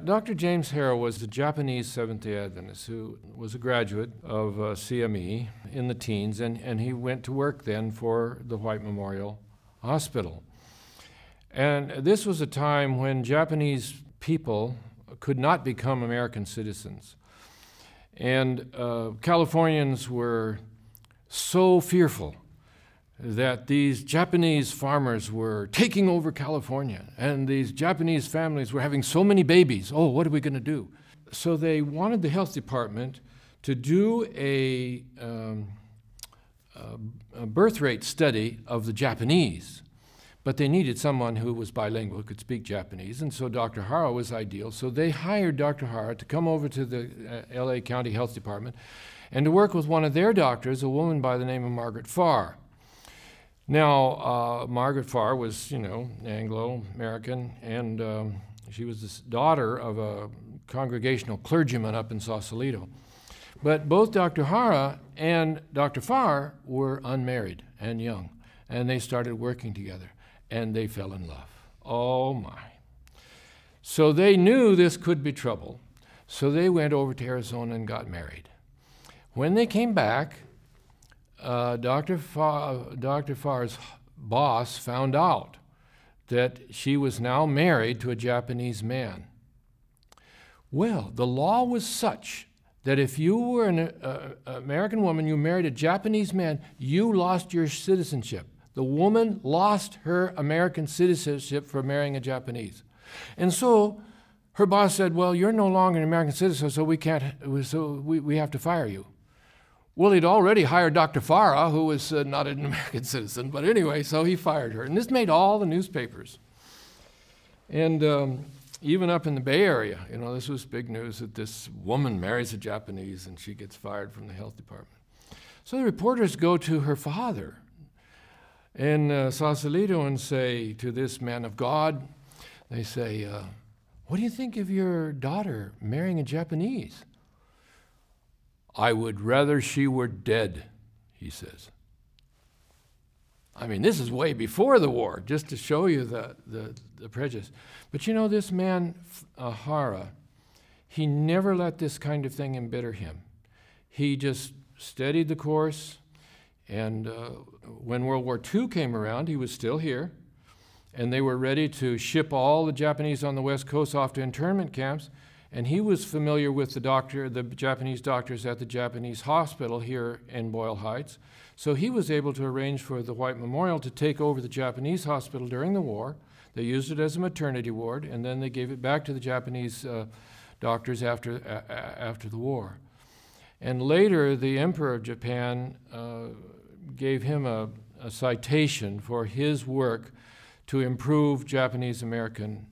Dr. James Harrow was a Japanese Seventh-day Adventist who was a graduate of CME in the teens, and he went to work then for the White Memorial Hospital. And this was a time when Japanese people could not become American citizens. And Californians were so fearful that these Japanese farmers were taking over California, and these Japanese families were having so many babies. Oh, what are we going to do? So they wanted the health department to do a birth rate study of the Japanese, but they needed someone who was bilingual, who could speak Japanese, and so Dr. Hara was ideal. So they hired Dr. Hara to come over to the LA County Health Department and to work with one of their doctors, a woman by the name of Margaret Farr. Now, Margaret Farr was, Anglo-American, and she was the daughter of a congregational clergyman up in Sausalito. But both Dr. Hara and Dr. Farr were unmarried and young, and they started working together, and they fell in love. Oh my. So they knew this could be trouble, so they went over to Arizona and got married. When they came back, Dr. Farr's boss found out that she was now married to a Japanese man. Well, the law was such that if you were an American woman, you married a Japanese man, you lost your citizenship. The woman lost her American citizenship for marrying a Japanese. And so her boss said, well, you're no longer an American citizen, so we have to fire you. Well, he'd already hired Dr. Farah, who was not an American citizen, but anyway, so he fired her. And this made all the newspapers. And even up in the Bay Area, this was big news that this woman marries a Japanese and she gets fired from the health department. So the reporters go to her father in Sausalito and say to this man of God, they say, what do you think of your daughter marrying a Japanese? I would rather she were dead, he says. I mean, this is way before the war, just to show you the prejudice. But this man, Hara, he never let this kind of thing embitter him. He just steadied the course, and when World War II came around, he was still here, and they were ready to ship all the Japanese on the West Coast off to internment camps. And he was familiar with the Japanese doctors at the Japanese hospital here in Boyle Heights. So he was able to arrange for the White Memorial to take over the Japanese hospital during the war. They used it as a maternity ward, and then they gave it back to the Japanese doctors after the war. And later, the Emperor of Japan gave him a citation for his work to improve Japanese-American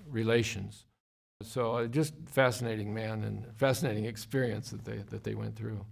relations. So just fascinating man and fascinating experience that they went through.